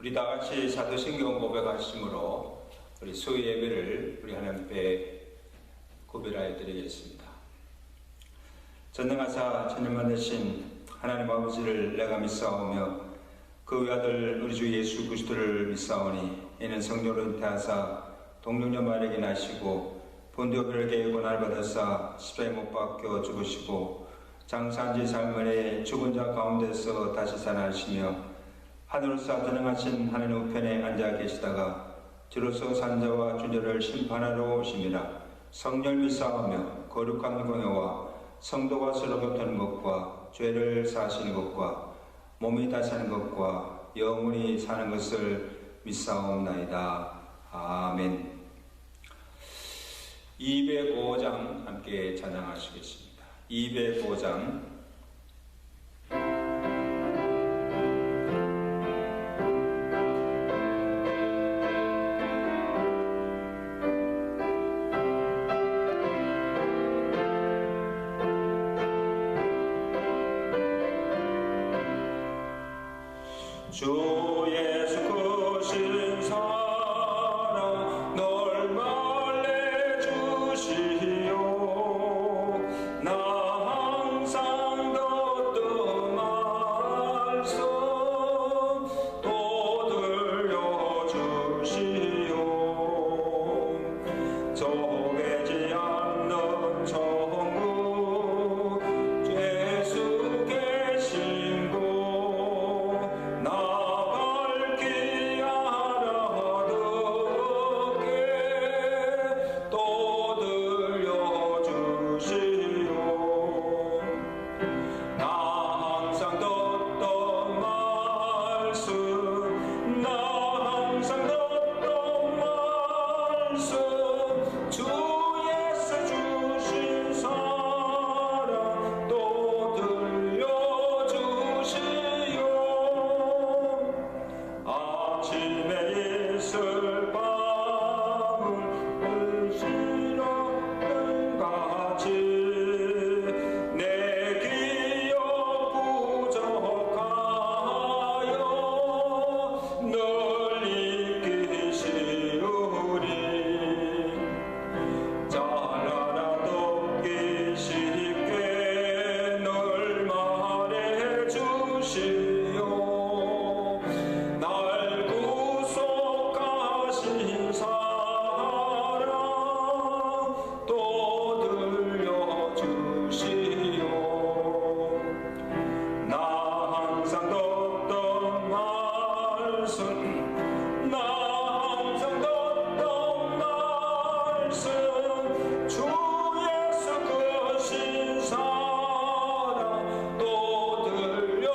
우리 다 같이 사도신경 고백하심으로 우리 수요 예배를 우리 하나님 앞에 고백하여 드리겠습니다. 전능하사 천년만 되신 하나님 아버지를 내가 믿사오며 그 외아들 우리 주 예수 그리스도를 믿사오니 이는 성령으로 잉태하사 동정녀 마리아에게 나시고 본디오 빌라에게 고난을 받으사 십자가에 못 박혀 죽으시고 장사한 지 삶을 죽은 자 가운데서 다시 살아나시며 하늘로서 전능하신 하나님 우편에 앉아 계시다가 주로서 산자와 존재를 심판하러 오심이라. 성령을 믿사오며 거룩한 공예와 성도가 서로 겹치는 것과 죄를 사하시는 것과 몸이 다시 사는 것과 영원히 사는 것을 믿사옵나이다. 아멘. 205장 함께 찬양하시겠습니다. 205장 주 예수 크신 사랑 널 말해주시오. 나 항상 듣던 말씀 또 들려주시오. 정해지 않는 천국 예수 계신 곳 나갈 길 알아듣게 또 들려주시오. 나 항상 듣던 말씀 나 항상 듣던 말씀 주 예수 주신 사랑 또 들려주시오. 아침에 있을 밤을 울시는 같이 내 기억 부족하여 널 이기시우리. 잘 알아듣기 쉽게 널 말해주시오. 날 구속하신 사랑 또 들려주시오. 나 항상 듣던 말씀 나 항상 듣던 말씀 주 예수 크신 사랑 또 들려주시오.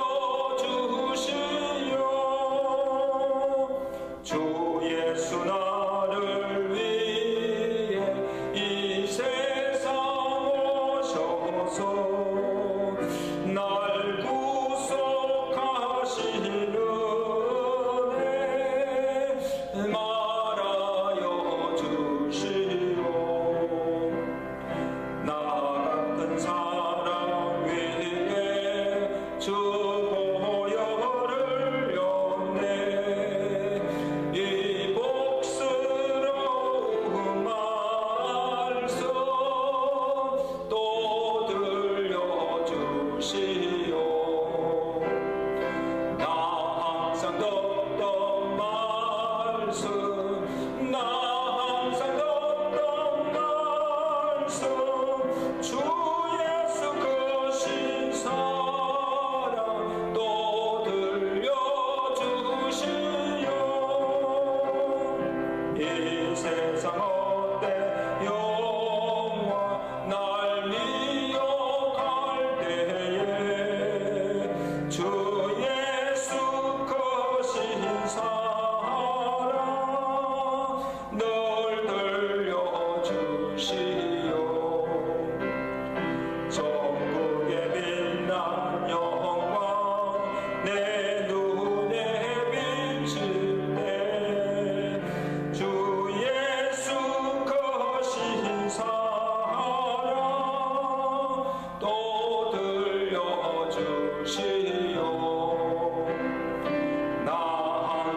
주 예수 나를 위해 이 세상 오셔서 날 구속하신 은혜 말하여 주시오. 나 같은 사람 위에 주 보혈을 흘렸네. 이 복스러운 말씀 또 들려주시오. 나 항상 듣던 말씀 나 항상 듣던 말씀 주 예수 크신 사랑 또 들려주시오. 이 세상 어때 영화 날 미혹할 때에 주 예수 크신 사랑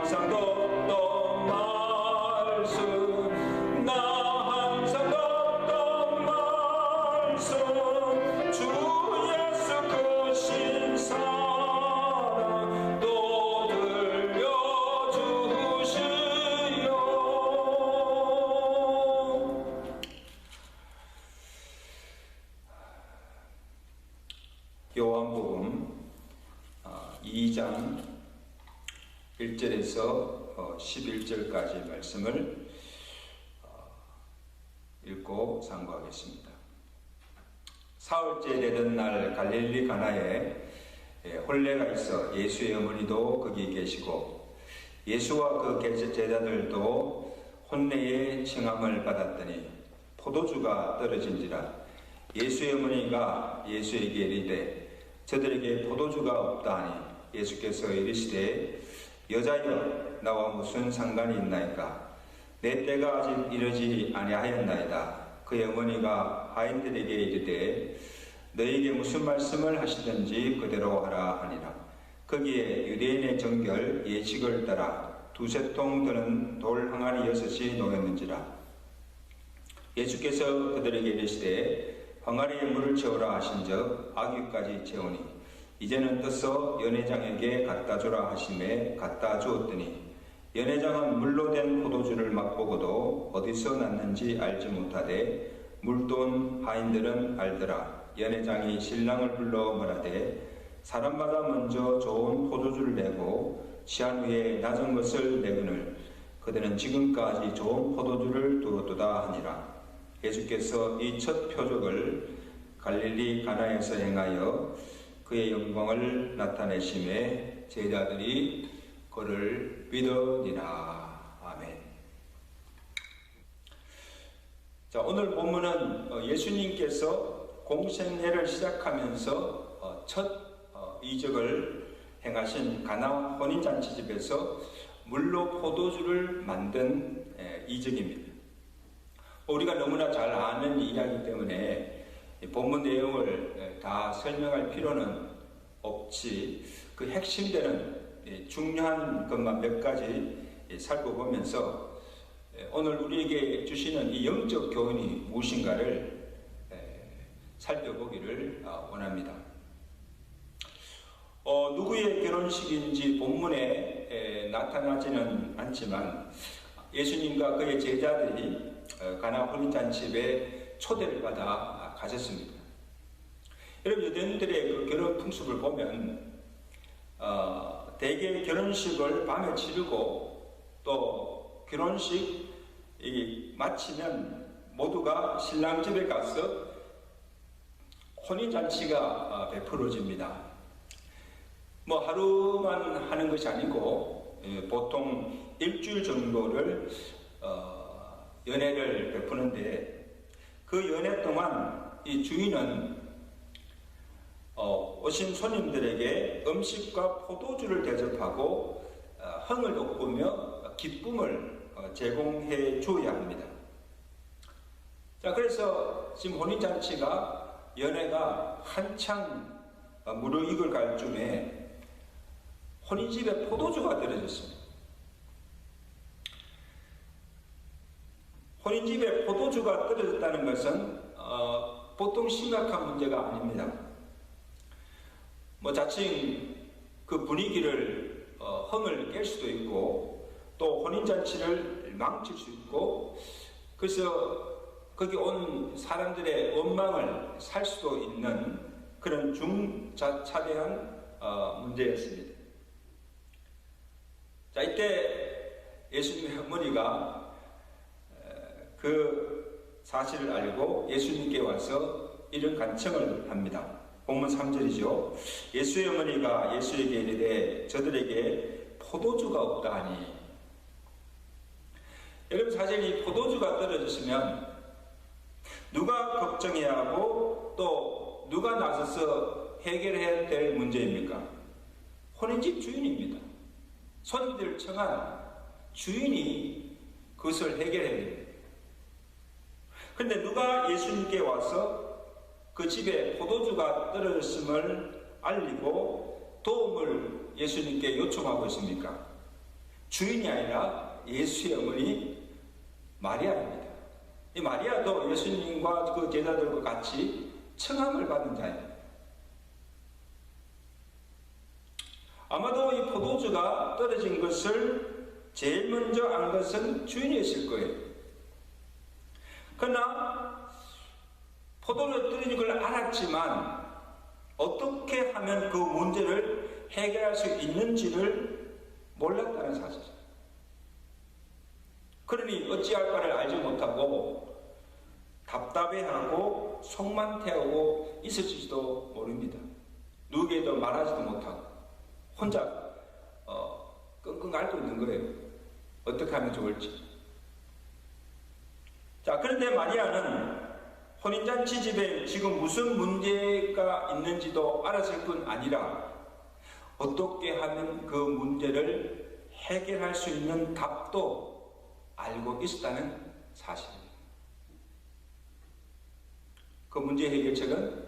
항상 걷던 말씀 나 항상 걷던 말씀 주 예수 그 신사랑 또 들려주시오. 요한복음 2장 1절에서 11절까지 말씀을 읽고 상고하겠습니다. 사흘째 되던 날 갈릴리 가나에 혼례가 있어 예수의 어머니도 거기 계시고 예수와 그 제자들도 혼례의 칭함을 받았더니 포도주가 떨어진지라. 예수의 어머니가 예수에게 이르되 저들에게 포도주가 없다 하니 예수께서 이르시되 여자여 나와 무슨 상관이 있나이까? 내 때가 아직 이르지 아니하였나이다. 그의 어머니가 하인들에게 이르되 너에게 무슨 말씀을 하시든지 그대로 하라 하니라. 거기에 유대인의 정결 예식을 따라 두세 통 드는 돌 항아리 6이 놓였는지라. 예수께서 그들에게 이르시되 항아리에 물을 채우라 하신즉 아귀까지 채우니 이제는 떠서 연회장에게 갖다 주라 하심에 갖다 주었더니 연회장은 물로 된 포도주를 맛보고도 어디서 났는지 알지 못하되 물돈 하인들은 알더라. 연회장이 신랑을 불러 말하되 사람마다 먼저 좋은 포도주를 내고 취한 후에 낮은 것을 내거늘 그들은 지금까지 좋은 포도주를 두었도다 하니라. 예수께서 이 첫 표적을 갈릴리 가나에서 행하여 그의 영광을 나타내심에 제자들이 그를 믿으니라. 아멘. 자, 오늘 본문은 예수님께서 공생애를 시작하면서 첫 이적을 행하신 가나 혼인잔치집에서 물로 포도주를 만든 이적입니다. 우리가 너무나 잘 아는 이야기 때문에 본문 내용을 다 설명할 필요는 없지, 그 핵심되는 중요한 것만 몇 가지 살펴보면서 오늘 우리에게 주시는 이 영적 교훈이 무엇인가를 살펴보기를 원합니다. 누구의 결혼식인지 본문에 나타나지는 않지만 예수님과 그의 제자들이 가나 혼인잔치에 초대를 받아 가셨습니다. 여러분, 유대인들의 그 결혼 풍습을 보면 대개 결혼식을 밤에 치르고 또 결혼식이 마치면 모두가 신랑 집에 가서 혼인잔치가 베풀어집니다. 뭐 하루만 하는 것이 아니고 보통 일주일 정도를 연애를 베푸는데 그 연애 동안 이 주인은 오신 손님들에게 음식과 포도주를 대접하고 흥을 돋구며 기쁨을 제공해 주어야 합니다. 자, 그래서 지금 혼인잔치가 연애가 한창 무르익을 갈 쯤에 혼인집에 포도주가 떨어졌습니다. 혼인집에 포도주가 떨어졌다는 것은 보통 심각한 문제가 아닙니다. 뭐 자칭 그 분위기를 흥을 깰 수도 있고 또 혼인잔치를 망칠 수 있고 그래서 거기 온 사람들의 원망을 살 수도 있는 그런 중차대한 문제였습니다. 자, 이때 예수님의 어머니가 그 사실을 알고 예수님께 와서 이런 간청을 합니다. 본문 3절이죠. 예수의 어머니가 예수에게 이르되 저들에게 포도주가 없다 하니. 여러분, 사실 이 포도주가 떨어졌으면 누가 걱정해야 하고 또 누가 나서서 해결해야 될 문제입니까? 혼인집 주인입니다. 손님들을 청한 주인이 그것을 해결해야 됩니다. 그런데 누가 예수님께 와서 그 집에 포도주가 떨어졌음을 알리고 도움을 예수님께 요청하고 있습니까? 주인이 아니라 예수의 어머니 마리아입니다. 이 마리아도 예수님과 그 제자들과 같이 청함을 받은 자입니다. 아마도 이 포도주가 떨어진 것을 제일 먼저 안 것은 주인이었을 거예요. 그러나 포도주가 떨어진 걸 알았지만 어떻게 하면 그 문제를 해결할 수 있는지를 몰랐다는 사실이죠. 그러니 어찌할 바를 알지 못하고 답답해하고 속만 태우고 있을지도 모릅니다. 누구에게도 말하지도 못하고 혼자 끙끙 앓고 있는 거예요. 어떻게 하면 좋을지. 자, 그런데 마리아는 혼인잔치 집에 지금 무슨 문제가 있는지도 알았을 뿐 아니라 어떻게 하면 그 문제를 해결할 수 있는 답도 알고 있었다는 사실입니다. 그 문제 해결책은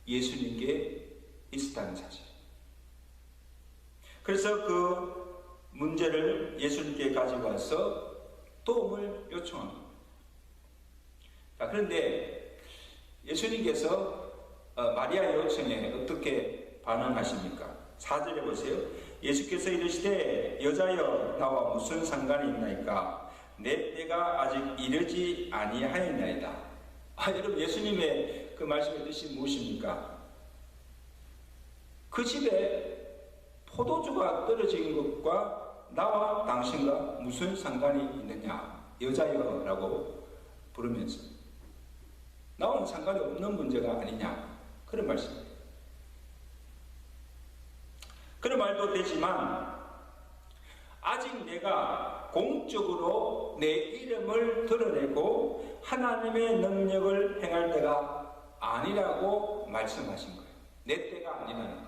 예수님께 있었다는 사실. 그래서 그 문제를 예수님께 가지고 와서 도움을 요청합니다. 자, 그런데 예수님께서 마리아의 요청에 어떻게 반응하십니까? 4절에 보세요. 예수께서 이르시되 여자여 나와 무슨 상관이 있나이까? 내 때가 아직 이르지 아니하였나이다. 여러분, 예수님의 그 말씀의 뜻이 무엇입니까? 그 집에 포도주가 떨어진 것과 나와 당신과 무슨 상관이 있느냐? 여자여 라고 부르면서 나와는 상관이 없는 문제가 아니냐? 그런 말씀입니다. 그런 말도 되지만 아직 내가 공적으로 내 이름을 드러내고 하나님의 능력을 행할 때가 아니라고 말씀하신 거예요. 내 때가 아니라는 거예요.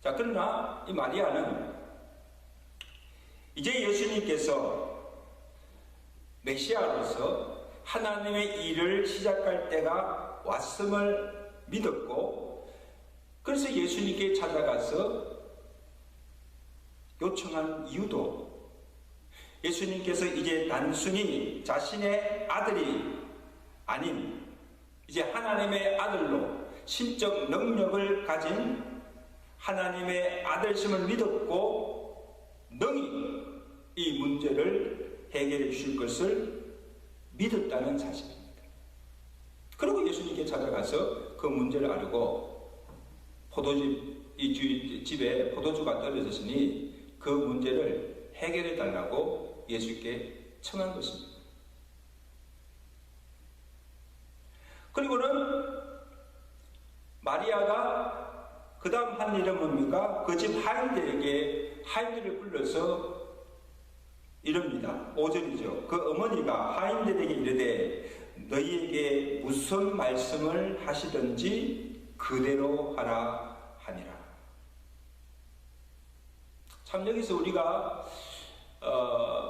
자, 그러나 이 마리아는 이제 예수님께서 메시아로서 하나님의 일을 시작할 때가 왔음을 믿었고, 그래서 예수님께 찾아가서 요청한 이유도 예수님께서 이제 단순히 자신의 아들이 아닌 이제 하나님의 아들로 신적 능력을 가진 하나님의 아들심을 믿었고 능히 이 문제를 해결해 주실 것을 믿었다는 사실입니다. 그리고 예수님께 찾아가서 그 문제를 알고 집에 포도주가 떨어졌으니 그 문제를 해결해 달라고 예수께 청한 것입니다. 그리고는 마리아가 그 다음 한 일은 뭡니까? 그 집 하인들을 불러서 이럽니다. 5절이죠. 그 어머니가 하인들에게 이르되 너희에게 무슨 말씀을 하시든지 그대로 하라 하니라. 참 여기서 우리가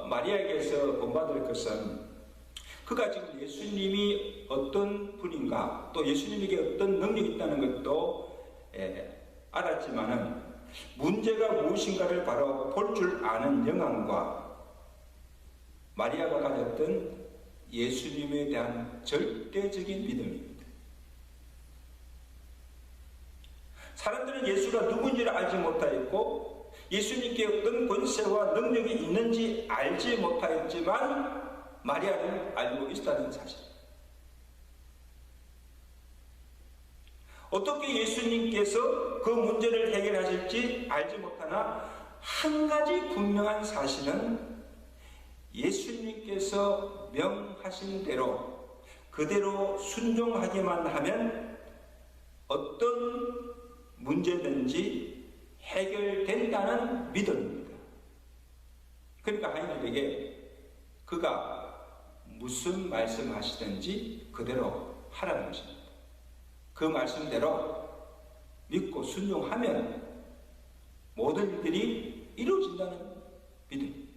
마리아에게서 본받을 것은 그가 지금 예수님이 어떤 분인가, 또 예수님에게 어떤 능력이 있다는 것도 알았지만은 문제가 무엇인가를 바로 볼 줄 아는 영안과 마리아가 가졌던 예수님에 대한 절대적인 믿음입니다. 사람들은 예수가 누군지를 알지 못하였고 예수님께 어떤 권세와 능력이 있는지 알지 못하였지만 마리아는 알고 있다는 사실. 어떻게 예수님께서 그 문제를 해결하실지 알지 못하나 한 가지 분명한 사실은 예수님께서 명하신 대로 그대로 순종하기만 하면 어떤 문제든지 해결된다는 믿음입니다. 그러니까 하인들에게 그가 무슨 말씀하시든지 그대로 하라는 것입니다. 그 말씀대로 믿고 순종하면 모든 일들이 이루어진다는 믿음.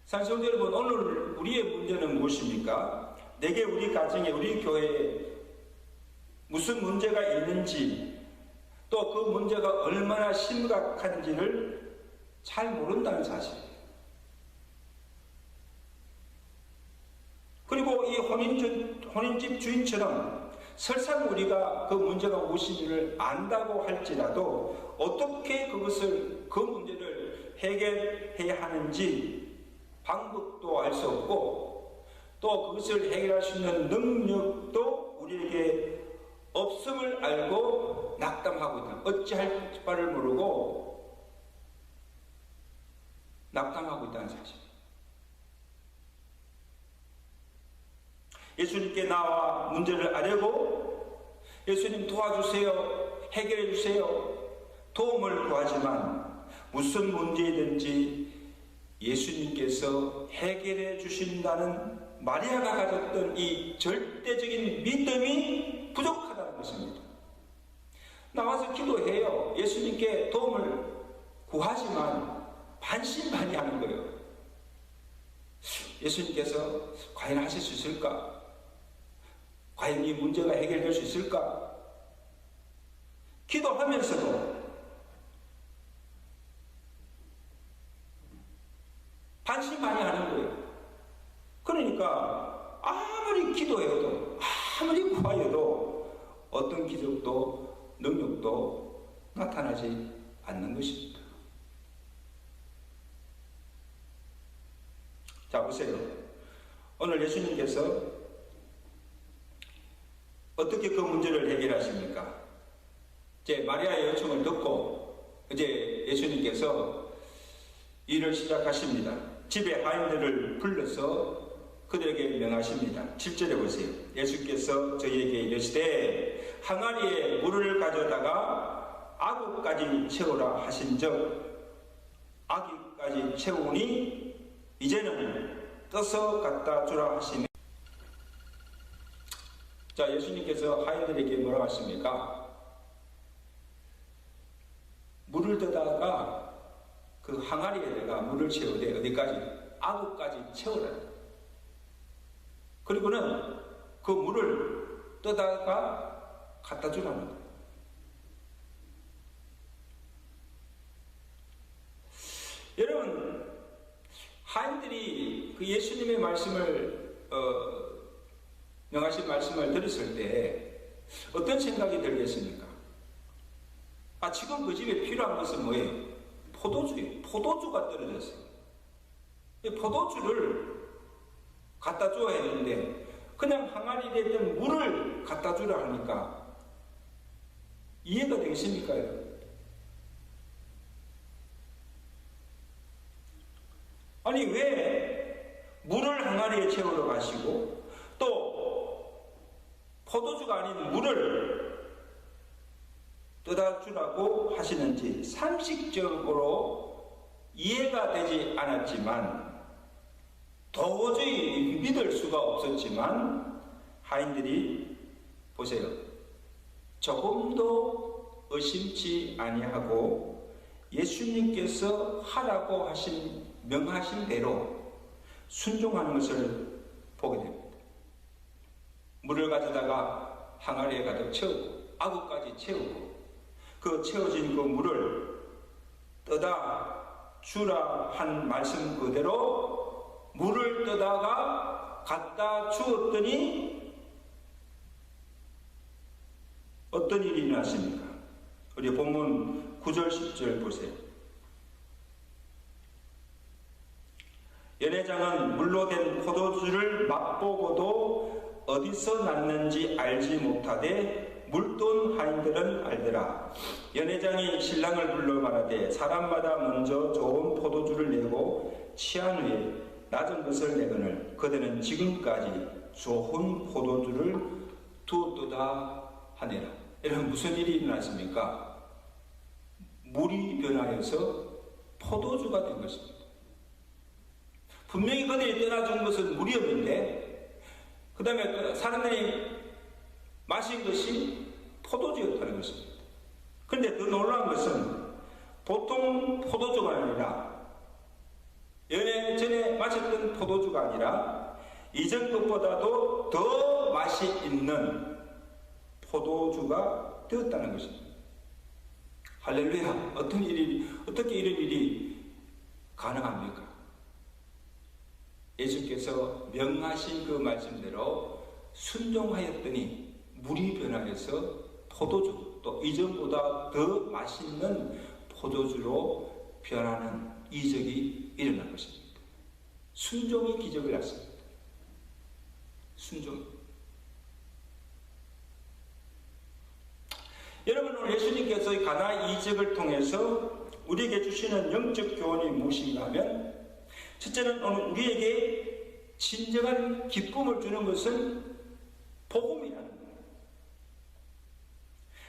사실 여러분, 오늘 우리의 문제는 무엇입니까? 내게 우리 가정에 우리 교회에 무슨 문제가 있는지, 또 그 문제가 얼마나 심각한지를 잘 모른다는 사실이에요. 그리고 이 혼인집 주인처럼 설사 우리가 그 문제가 무엇인지를 안다고 할지라도 어떻게 그 문제를 해결해야 하는지 방법도 알 수 없고, 또 그것을 해결할 수 있는 능력도 우리에게 없음을 알고 낙담하고 있다. 어찌할 바를 모르고 낙담하고 있다는 사실. 예수님께 나와 문제를 아뢰고 예수님 도와주세요, 해결해 주세요, 도움을 구하지만 무슨 문제이든지 예수님께서 해결해 주신다는 마리아가 가졌던 이 절대적인 믿음이 부족하다는 것입니다. 나와서 기도해요. 예수님께 도움을 구하지만 반신반의하는 거예요. 예수님께서 과연 하실 수 있을까? 과연 이 문제가 해결될 수 있을까? 기도하면서도 반신반의하는 거예요. 그러니까 아무리 기도해도 아무리 구하여도 어떤 기적도 능력도 나타나지 않는 것입니다. 자, 보세요. 오늘 예수님께서 어떻게 그 문제를 해결하십니까? 이제 마리아의 요청을 듣고 이제 예수님께서 일을 시작하십니다. 집에 하인들을 불러서 그들에게 명하십니다. 7절에 보세요. 예수께서 저희에게 이르시되 항아리에 물을 가져다가 아구까지 채우라 하신즉 아기까지 채우니 이제는 떠서 갖다 주라 하시니. 자, 예수님께서 하인들에게 뭐라고 하십니까? 물을 떠다가 그 항아리에다가 물을 채우되 어디까지? 아구까지 채우라. 그리고는 그 물을 떠다가 갖다 주라는 거예요. 여러분, 하인들이 그 예수님의 말씀을 명하신 말씀을 들었을 때 어떤 생각이 들겠습니까? 지금 그 집에 필요한 것은 뭐예요? 포도주예요. 포도주가 떨어졌어요. 이 포도주를 갖다 줘야 되는데 그냥 항아리에 있던 물을 갖다 주라 하니까 이해가 되겠습니까? 아니, 왜 물을 항아리에 채우러 가시고 또 포도주가 아닌 물을 떠다 주라고 하시는지 상식적으로 이해가 되지 않았지만, 도저히 믿을 수가 없었지만 하인들이 보세요. 조금도 의심치 아니하고 예수님께서 하라고 하신 명하신 대로 순종하는 것을 보게 됩니다. 물을 가져다가 항아리에 가득 채우고 아구까지 채우고 그 채워진 그 물을 떠다 주라 한 말씀 그대로 물을 떠다가 갖다 주었더니 어떤 일이 일어났습니까? 우리 본문 9절 10절 보세요. 연회장은 물로 된 포도주를 맛보고도 어디서 났는지 알지 못하되 물돈 하인들은 알더라. 연회장이 신랑을 불러 말하되 사람마다 먼저 좋은 포도주를 내고 취한 후에 낮은 것을 내거늘 그들은 지금까지 좋은 포도주를 두었도다 하니라. 여러분, 무슨 일이 일어났습니까? 물이 변하여서 포도주가 된 것입니다. 분명히 그들이 떠나준 것은 물이었는데 그 다음에 사람들이 마신 것이 포도주였다는 것입니다. 그런데 더 놀라운 것은 보통 포도주가 아니라 연애 전에 마셨던 포도주가 아니라 이전 것보다도 더 맛이 있는 포도주가 되었다는 것입니다. 할렐루야! 어떻게 이런 일이 가능합니까? 예수께서 명하신 그 말씀대로 순종하였더니 물이 변화해서 포도주, 또 이전보다 더 맛있는 포도주로 변하는 이적이 일어난 것입니다. 순종이 기적을 낳습니다. 순종. 여러분, 오늘 예수님께서 이 가나 이적을 통해서 우리에게 주시는 영적 교훈이 무엇인가 하면, 첫째는 오늘 우리에게 진정한 기쁨을 주는 것은 복음이라는 거예요.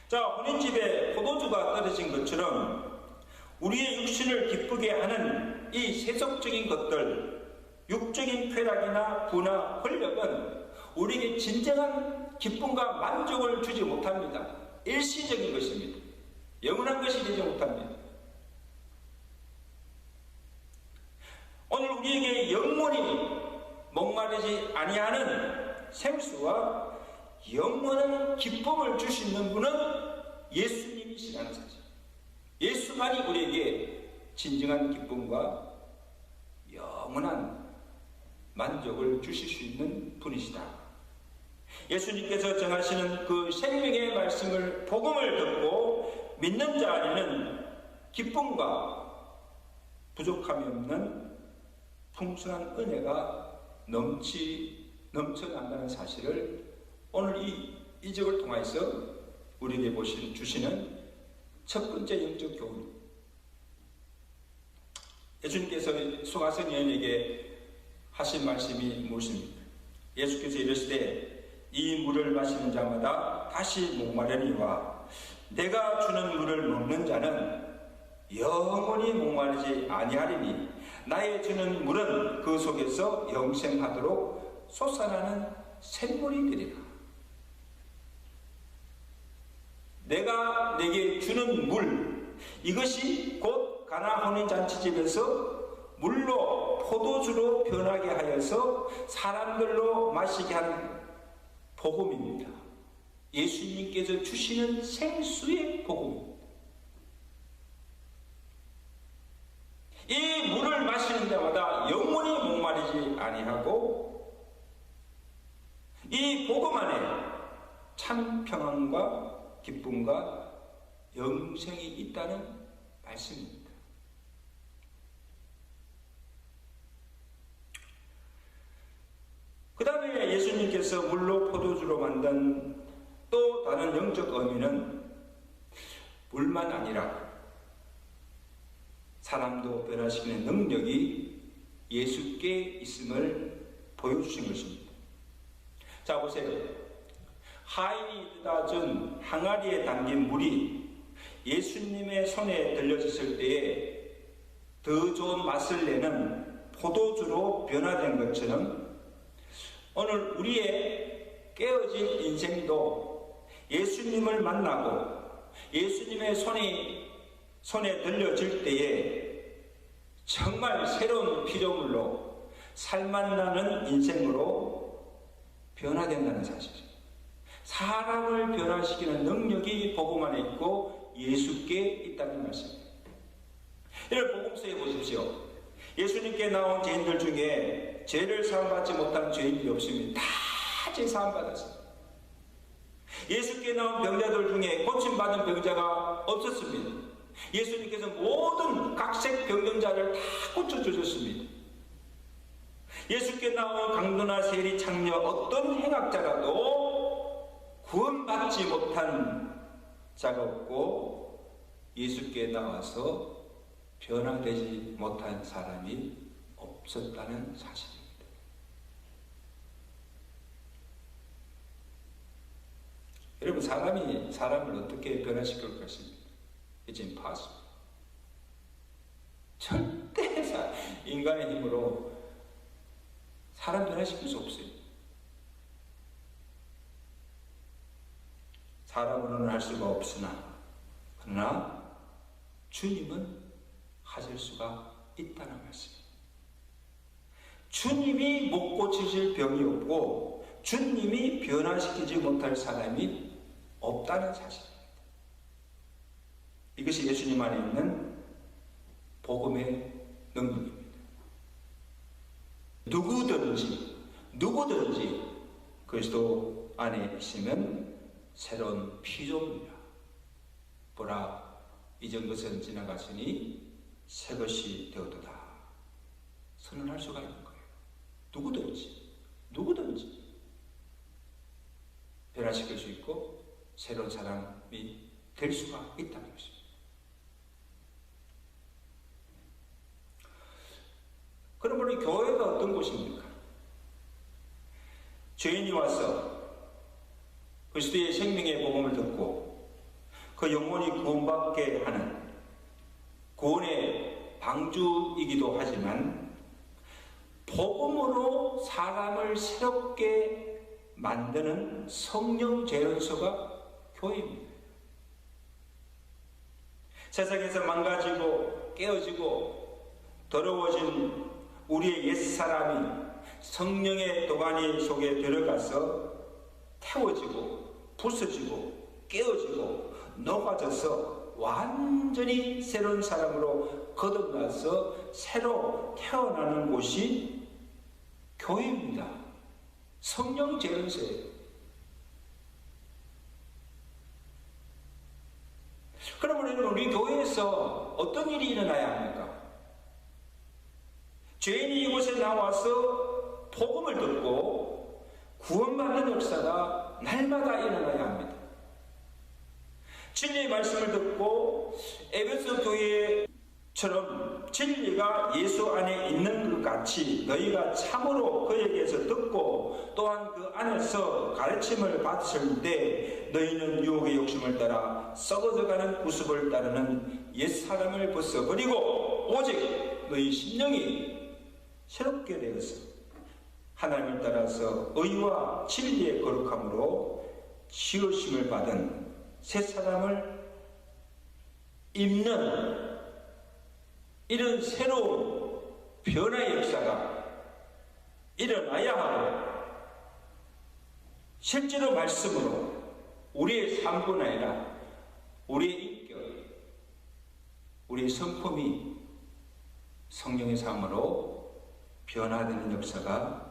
자, 혼인집에 포도주가 떨어진 것처럼 우리의 육신을 기쁘게 하는 이 세속적인 것들, 육적인 쾌락이나 부나 권력은 우리에게 진정한 기쁨과 만족을 주지 못합니다. 일시적인 것입니다. 영원한 것이 되지 못합니다. 오늘 우리에게 영원히 목마르지 아니하는 생수와 영원한 기쁨을 주시는 분은 예수님이시라는 사실. 예수만이 우리에게 진정한 기쁨과 영원한 만족을 주실 수 있는 분이시다. 예수님께서 정하시는 그 생명의 말씀을, 복음을 듣고 믿는 자 안에는 기쁨과 부족함이 없는 풍성한 은혜가 넘쳐난다는 사실을 오늘 이 이적을 통해서 우리에게 주시는 첫 번째 영적 교훈입니다. 예수님께서 소가성 여인에게 하신 말씀이 무엇입니까? 예수께서 이르시되 이 물을 마시는 자마다 다시 목마르니와 내가 주는 물을 먹는 자는 영원히 목마르지 아니하리니 나의 주는 물은 그 속에서 영생하도록 솟아나는 샘물이 되리라. 내가 내게 주는 물, 이것이 곧 가나 혼인잔치집에서 물로 포도주로 변하게 하여서 사람들로 마시게 하는 복음입니다. 예수님께서 주시는 생수의 복음입니다. 이 물을 마시는 자마다 영원히 목마르지 아니하고 이 복음 안에 참 평안과 기쁨과 영생이 있다는 말씀입니다. 그 다음에 예수님께서 물로 포도주로 만든 또 다른 영적 의미는 물만 아니라 사람도 변화시키는 능력이 예수께 있음을 보여주신 것입니다. 자, 보세요. 하인이 이르다 준 항아리에 담긴 물이 예수님의 손에 들려졌을 때에 더 좋은 맛을 내는 포도주로 변화된 것처럼 오늘 우리의 깨어진 인생도 예수님을 만나고 예수님의 손에 들려질 때에 정말 새로운 피조물로 살맛나는 인생으로 변화된다는 사실입니다. 사람을 변화시키는 능력이 복음 안에 있고 예수께 있다는 말씀입니다. 여러분, 복음서에 보십시오. 예수님께 나온 죄인들 중에 죄를 사함받지 못한 죄인이 없습니다. 다 죄 사함받았습니다. 예수께 나온 병자들 중에 고침받은 병자가 없었습니다. 예수님께서 모든 각색 병정자를 다 고쳐주셨습니다. 예수께 나온 강도나 세리, 창녀 어떤 행악자라도 구원받지 못한 자가 없고 예수께 나와서 변화되지 못한 사람이 없었다는 사실입니다. 여러분, 사람이 사람을 어떻게 변화시킬 것입니까? It's impossible. 절대 인간의 힘으로 사람 변화시킬 수 없어요. 사람으로는 할 수가 없으나 그러나 주님은 하실 수가 있다는 말씀입니다. 주님이 못 고치실 병이 없고 주님이 변화시키지 못할 사람이 없다는 사실입니다. 이것이 예수님 안에 있는 복음의 능력입니다. 누구든지 그리스도 안에 있으면 새로운 피조물이라. 보라, 이전 것은 지나갔으니 새 것이 되었도다. 선언할 수가 있는 거예요. 누구든지 변화시킬 수 있고 새로운 사람이 될 수가 있다는 것입니다. 그러므로 교회가 어떤 곳입니까? 죄인이 와서 그리스도의 생명의 복음을 듣고 그 영혼이 구원받게 하는 구원의 방주이기도 하지만 복음으로 사람을 새롭게 만드는 성령 재련소가 교회입니다. 세상에서 망가지고 깨어지고 더러워진 우리의 옛사람이 성령의 도가니 속에 들어가서 태워지고 부서지고 깨어지고 녹아져서 완전히 새로운 사람으로 거듭나서 새로 태어나는 곳이 교회입니다. 성령 재련소예요. 그러면 우리 교회에서 어떤 일이 일어나야 합니까? 죄인이 이곳에 나와서 복음을 듣고 구원받는 역사가 날마다 일어나야 합니다. 진리의 말씀을 듣고 에베소 교회처럼 진리가 예수 안에 있는 것 같이 너희가 참으로 그에게서 듣고 또한 그 안에서 가르침을 받았을 때 너희는 유혹의 욕심을 따라 썩어져가는 구습을 따르는 옛사람을 벗어버리고 오직 너희 심령이 새롭게 되어서 하나님을 따라서 의와 진리의 거룩함으로 지으심을 받은 새 사람을 입는 이런 새로운 변화의 역사가 일어나야 하고 실제로 말씀으로 우리의 삶뿐 아니라 우리의 인격, 우리의 성품이 성령의 삶으로 변화되는 역사가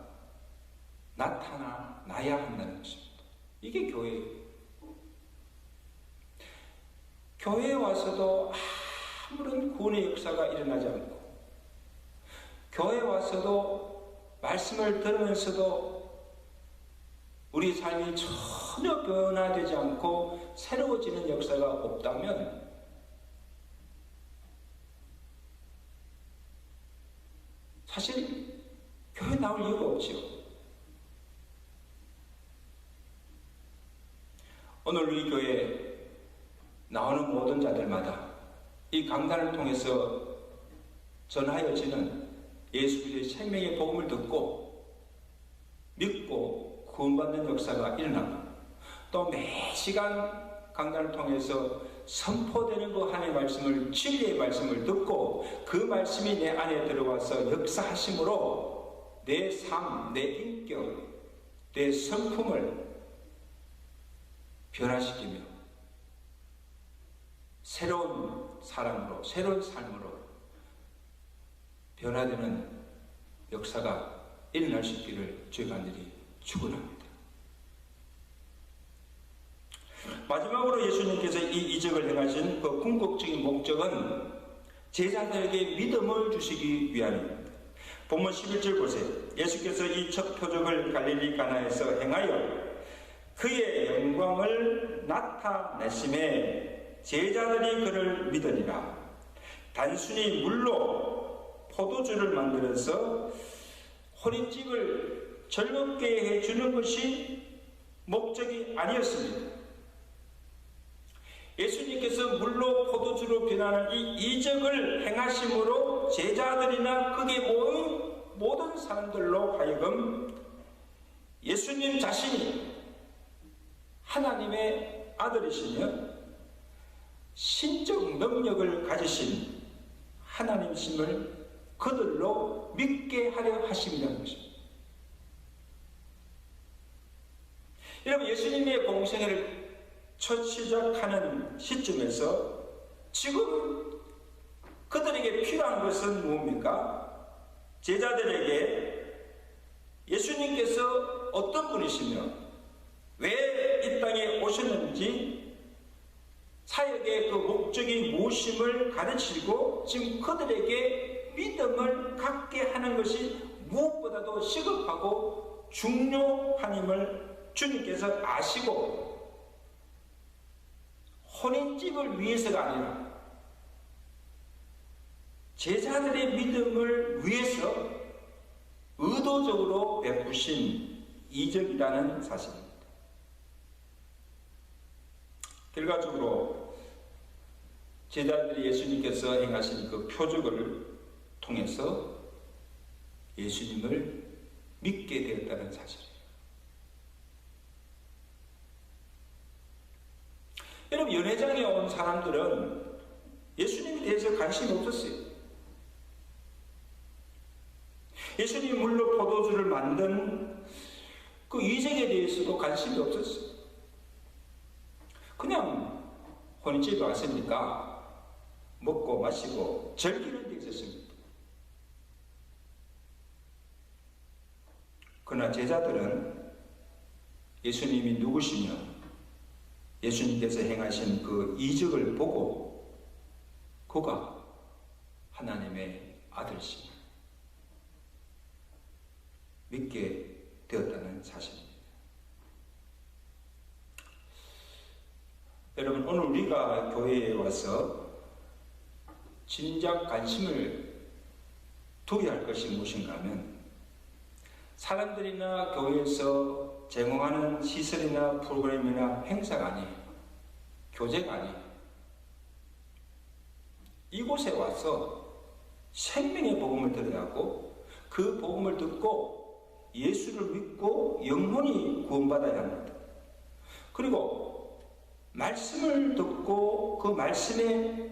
나타나야 한다는 것입니다. 이게 교회예요. 교회에 와서도 아무런 구원의 역사가 일어나지 않고 교회에 와서도 말씀을 들으면서도 우리 삶이 전혀 변화되지 않고 새로워지는 역사가 없다면 사실 교회 나올 이유가 없지요. 오늘 우리 교회에 나오는 모든 자들마다 이 강단을 통해서 전하여지는 예수 그리스도의 생명의 복음을 듣고 믿고 구원받는 역사가 일어나고 또 매 시간 강단을 통해서 선포되는 그 하나님의 말씀을 진리의 말씀을 듣고 그 말씀이 내 안에 들어와서 역사하심으로 내 삶, 내 인격, 내 성품을 변화시키며 새로운 사람으로 새로운 삶으로 변화되는 역사가 일어날 수 있기를 주의 간절히 축원합니다. 마지막으로 예수님께서 이 이적을 행하신 그 궁극적인 목적은 제자들에게 믿음을 주시기 위함입니다. 본문 11절 보세요. 예수께서 이 첫 표적을 갈릴리 가나에서 행하여 그의 영광을 나타내심에 제자들이 그를 믿으니라. 단순히 물로 포도주를 만들어서 호린집을 즐겁게 해주는 것이 목적이 아니었습니다. 예수님께서 물로 포도주로 변하는 이 이적을 행하심으로 제자들이나 거기에 모인 모든 사람들로 하여금 예수님 자신이 하나님의 아들이시며 신적 능력을 가지신 하나님이심을 그들로 믿게 하려 하심이라는 것입니다. 여러분, 예수님의 공생애를 첫 시작하는 시점에서 지금 그들에게 필요한 것은 무엇입니까? 제자들에게 예수님께서 어떤 분이시며 왜 이 땅에 오셨는지 사역의 그 목적이 무엇임을 가르치고 지금 그들에게 믿음을 갖게 하는 것이 무엇보다도 시급하고 중요함을 주님께서 아시고 혼인집을 위해서가 아니라 제자들의 믿음을 위해서 의도적으로 베푸신 이적이라는 사실입니다. 결과적으로 제자들이 예수님께서 행하신 그 표적을 통해서 예수님을 믿게 되었다는 사실이에요. 여러분, 연회장에 온 사람들은 예수님에 대해서 관심이 없었어요. 예수님이 물로 포도주를 만든 그 이적에 대해서도 관심이 없었어요. 그냥 혼인집에 왔으니까 먹고 마시고 즐기는 데 있었습니다. 그러나 제자들은 예수님이 누구시며 예수님께서 행하신 그 이적을 보고 그가 하나님의 아들심을 믿게 되었다는 사실입니다. 여러분, 오늘 우리가 교회에 와서 진작 관심을 두어야 할 것이 무엇인가 하면 사람들이나 교회에서 제공하는 시설이나 프로그램이나 행사가 아니에요. 교제가 아니에요. 이곳에 와서 생명의 복음을 들어야 하고 그 복음을 듣고 예수를 믿고 영혼이 구원받아야 합니다. 그리고 말씀을 듣고 그 말씀의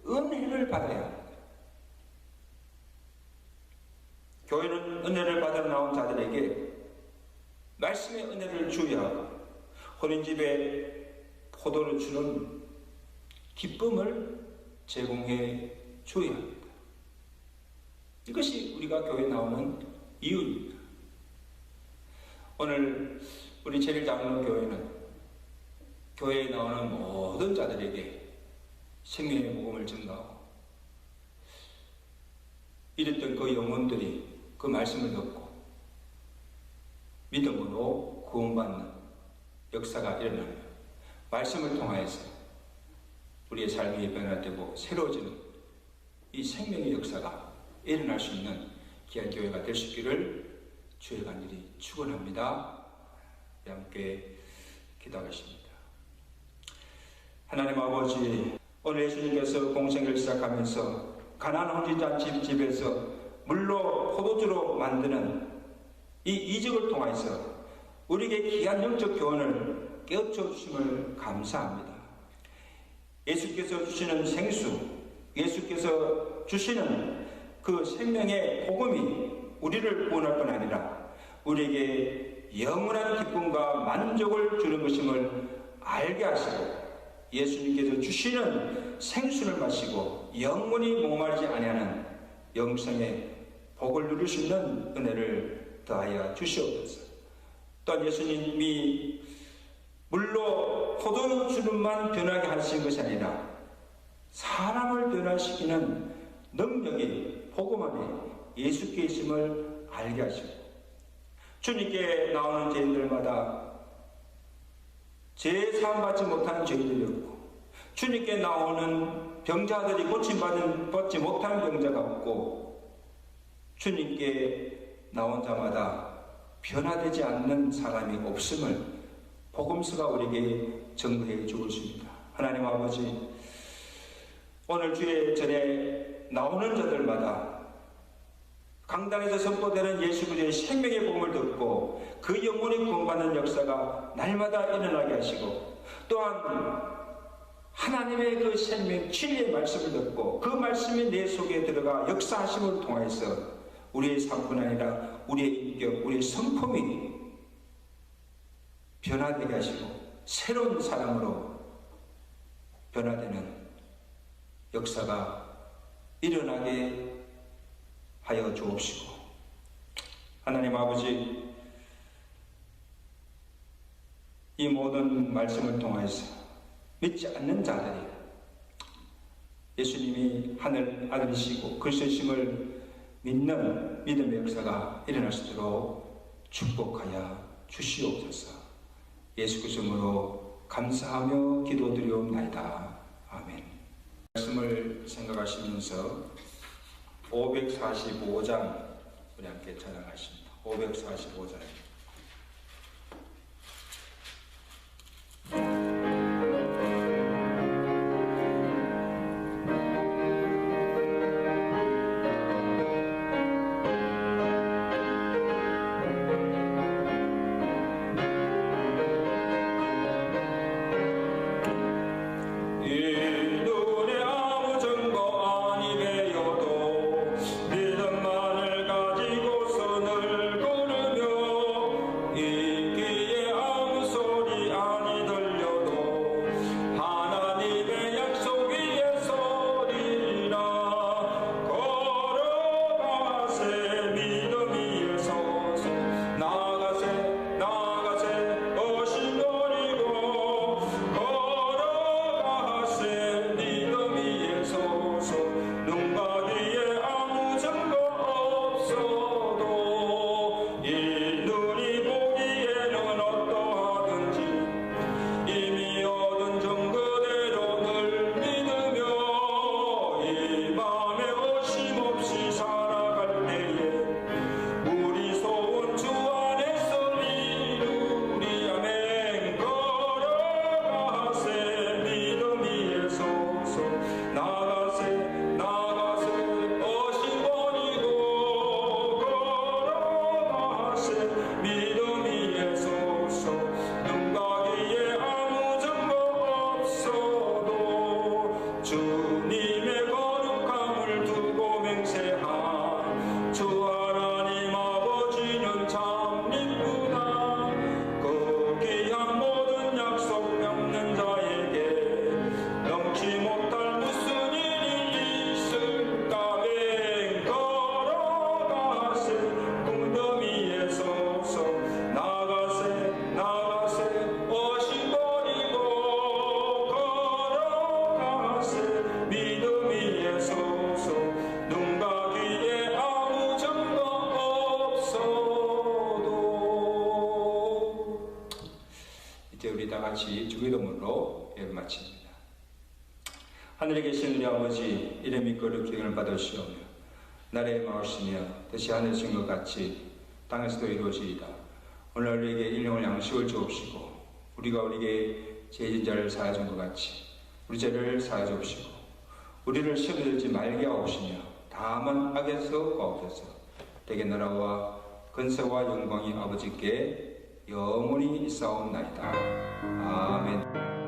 은혜를 받아야 합니다. 교회는 은혜를 받아 나온 자들에게 말씀의 은혜를 주어야 하고 혼인집에 포도를 주는 기쁨을 제공해 주어야 합니다. 이것이 우리가 교회에 나오는 이유입니다. 오늘 우리 제일장로교회는 교회에 나오는 모든 자들에게 생명의 복음을 전가하고 이랬던 그 영혼들이 그 말씀을 듣고 믿음으로 구원받는 역사가 일어나며 말씀을 통하여서 우리의 삶이 변화되고 새로워지는 이 생명의 역사가 일어날 수 있는 귀한 교회가 될 수 있기를 주의 간절히 축원합니다. 함께 기도하겠습니다. 하나님 아버지, 오늘 예수님께서 공생을 시작하면서 가나안 혼인자 집에서 물로 포도주로 만드는 이 이적을 통해서 우리에게 귀한 영적 교훈을 깨우쳐 주심을 감사합니다. 예수께서 주시는 생수, 예수께서 주시는 그 생명의 복음이 우리를 구원할 뿐 아니라 우리에게 영원한 기쁨과 만족을 주는 것임을 알게 하시고 예수님께서 주시는 생수를 마시고 영원히 목마르지 아니하는 영생의 복을 누릴 수 있는 은혜를 더하여 주시옵소서. 또한 예수님이 물로 포도주는만 변하게 하신 것이 아니라 사람을 변화시키는 능력이 복음 안에 예수께 있음을 알게 하시고 주님께 나오는 죄인들마다 죄 사함받지 못하는 죄인들이었고 주님께 나오는 병자들이 고침받지 못하는 병자가 없고 주님께 나온 자마다 변화되지 않는 사람이 없음을 복음서가 우리에게 증거해 주고 있습니다. 하나님 아버지, 오늘 주의 전에 나오는 자들마다 강단에서 선포되는 예수 그리스도의 생명의 복음을 듣고 그 영혼이 구원받는 역사가 날마다 일어나게 하시고 또한 하나님의 그 생명 진리의 말씀을 듣고 그 말씀이 내 속에 들어가 역사하심을 통해서 우리의 삶뿐 아니라 우리의 인격, 우리의 성품이 변화되게 하시고 새로운 사람으로 변화되는 역사가 일어나게 하여 주옵시고, 하나님 아버지, 이 모든 말씀을 통해서 믿지 않는 자들이 예수님이 하늘 아들이시고 그리스도심을 믿는 믿음의 역사가 일어날 수 있도록 축복하여 주시옵소서. 예수 그리스도로 감사하며 기도드리옵나이다. 아멘. 말씀을 생각하시면서 545장 우리 함께 찬양하십니다. 545장. 같이 주기도문으로 예배 마칩니다. 하늘에 계신 우리 아버지, 이름이 거룩히 기능을 받으시오며 나라의 마으시며 뜻이 하늘에 것 같이 땅에서도 이루어지이다. 오늘 우리에게 일용할 양식을 주옵시고 우리가 우리에게 죄진 자를 사하여 준 것 같이 우리 죄를 사하여 주옵시고 우리를 시험에 들지 말게 하옵시며 다만 악에서 구하옵소서. 대개 나라와 근세와 영광이 아버지께 영원히 있사옵나이다. 아멘.